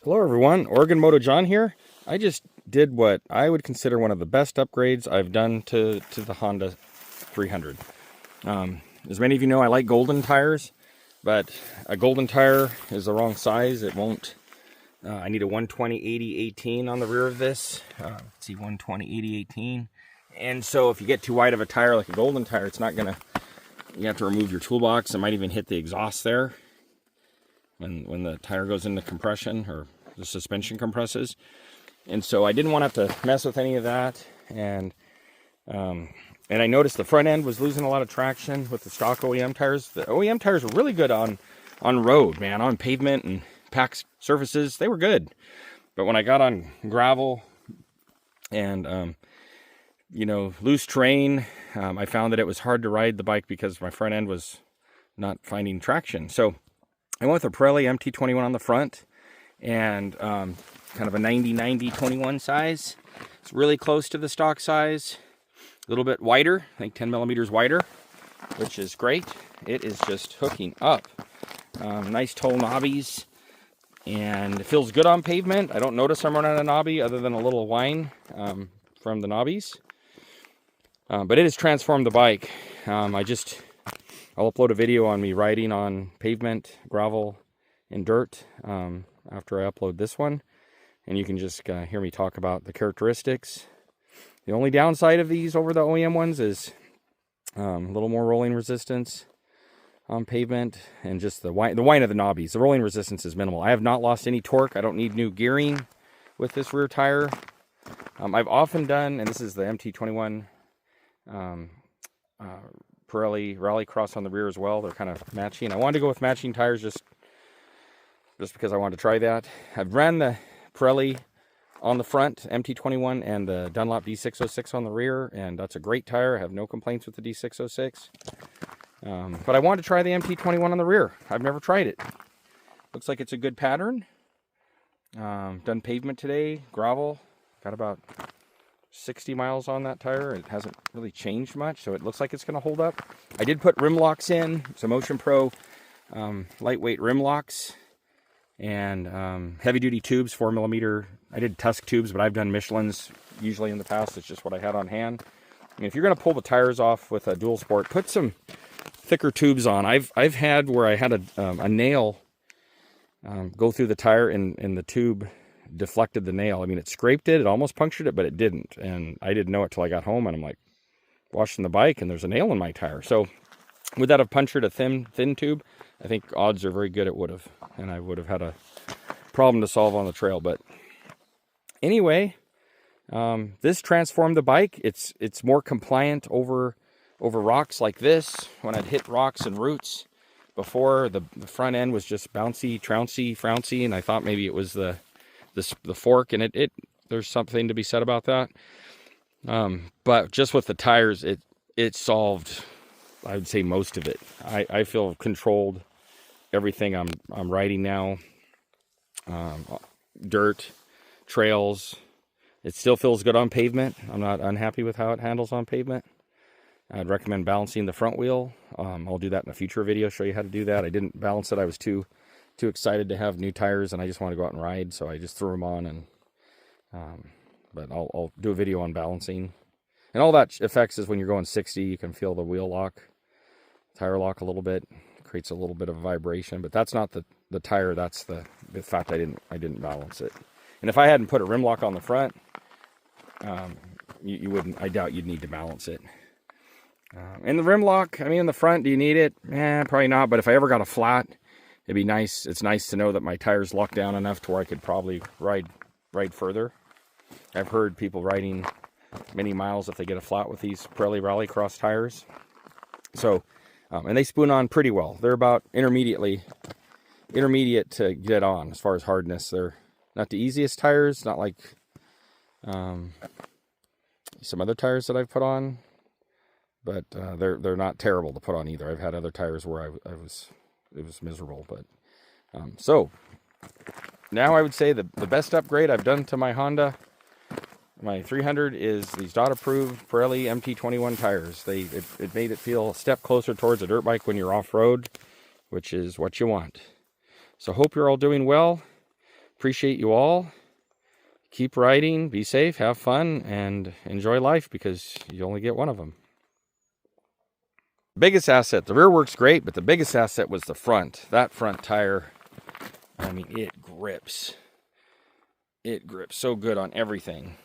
Hello everyone, Oregon Moto John here. I just did what I would consider one of the best upgrades I've done to the Honda 300. As many of you know, I like golden tires, but a golden tire is the wrong size. It won't, I need a 120/80/18 on the rear of this. Let's see, 120/80/18. And so if you get too wide of a tire like a golden tire, it's not gonna, you have to remove your toolbox. It might even hit the exhaust there when the tire goes into compression or the suspension compresses. And so I didn't want to have to mess with any of that. And I noticed the front end was losing a lot of traction with the stock OEM tires. The OEM tires were really good on road, man, on pavement and packed surfaces. They were good. But when I got on gravel and, you know, loose terrain, I found that it was hard to ride the bike because my front end was not finding traction. So I went with a Pirelli MT-21 on the front and kind of a 90/90/21 size. It's really close to the stock size, a little bit wider, I think 10 millimeters wider, which is great. It is just hooking up. Nice toe knobbies, and it feels good on pavement. I don't notice I'm running a knobby other than a little whine from the knobbies. But it has transformed the bike. I'll upload a video on me riding on pavement, gravel, and dirt after I upload this one. And you can just hear me talk about the characteristics. The only downside of these over the OEM ones is a little more rolling resistance on pavement and just the whine of the knobbies. The rolling resistance is minimal. I have not lost any torque. I don't need new gearing with this rear tire. I've often done, and this is the MT-21 Pirelli Rallycross on the rear as well. They're kind of matching. I wanted to go with matching tires just because I wanted to try that. I've ran the Pirelli on the front, MT-21, and the Dunlop D606 on the rear, and that's a great tire. I have no complaints with the D606. But I wanted to try the MT-21 on the rear. I've never tried it. Looks like it's a good pattern. Done pavement today, gravel. Got about 60 miles on that tire. It hasn't really changed much, so it looks like it's going to hold up. I did put rim locks in, some Motion Pro lightweight rim locks, and heavy duty tubes, 4mm. I did Tusk tubes, but I've done Michelin's usually in the past. It's just what I had on hand. I mean, if you're going to pull the tires off with a dual sport, put some thicker tubes on. I've had where I had a nail go through the tire and the tube deflected the nail. I mean, it scraped it, it almost punctured it, but it didn't. And I didn't know it till I got home, and I'm like washing the bike and there's a nail in my tire. So would that have punctured a thin tube? I think odds are very good it would have, and I would have had a problem to solve on the trail. But anyway, this transformed the bike. It's more compliant over rocks like this. When I'd hit rocks and roots before, the front end was just bouncy, trouncy, flouncy, and I thought maybe it was the fork, and it there's something to be said about that. But just with the tires, it solved, I would say, most of it. I feel controlled everything I'm riding now. Dirt, trails. It still feels good on pavement. I'm not unhappy with how it handles on pavement. I'd recommend balancing the front wheel. I'll do that in a future video, show you how to do that. I didn't balance it. I was too excited to have new tires, and I just want to go out and ride, so I just threw them on. And but I'll do a video on balancing. And all that affects is when you're going 60, you can feel the wheel lock, tire lock a little bit. It creates a little bit of a vibration, but that's not the tire. That's the fact I didn't balance it. And if I hadn't put a rim lock on the front, you wouldn't. I doubt you'd need to balance it. And the rim lock, I mean, in the front, do you need it? Probably not. But if I ever got a flat, it'd be nice. It's nice to know that my tire's locked down enough to where I could probably ride further. I've heard people riding many miles if they get a flat with these Pirelli Rallycross tires. So, and they spoon on pretty well. They're about intermediate to get on as far as hardness. They're not the easiest tires, not like some other tires that I've put on, but they're not terrible to put on either. I've had other tires where it was miserable. But so now I would say the best upgrade I've done to my Honda, my 300, is these DOT approved Pirelli MT-21 tires. It made it feel a step closer towards a dirt bike when you're off-road, which is what you want. So hope you're all doing well. appreciate you all. Keep riding, be safe, have fun, and enjoy life, because you only get one of them. Biggest asset, the rear works great, but the biggest asset was the front. That front tire, I mean, it grips. It grips so good on everything.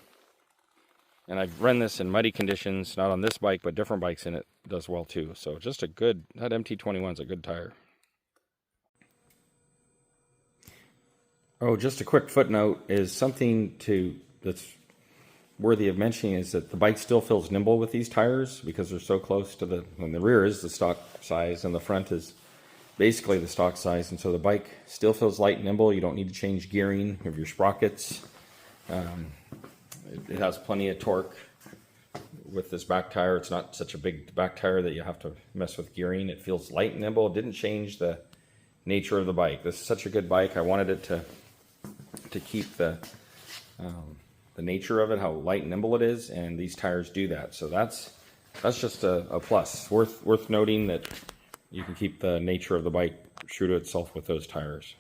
And I've run this in muddy conditions, not on this bike, but different bikes, and it does well too. So just a good, that MT-21 is a good tire. Oh, just a quick footnote is something that's worthy of mentioning is that the bike still feels nimble with these tires, because they're so close to when the rear is the stock size and the front is basically the stock size, and so the bike still feels light and nimble. You don't need to change gearing of your sprockets. It has plenty of torque with this back tire. It's not such a big back tire that you have to mess with gearing. It feels light and nimble. It didn't change the nature of the bike. This is such a good bike. I wanted it to keep the nature of it, how light and nimble it is, and these tires do that. So that's just a plus. Worth noting that you can keep the nature of the bike true to itself with those tires.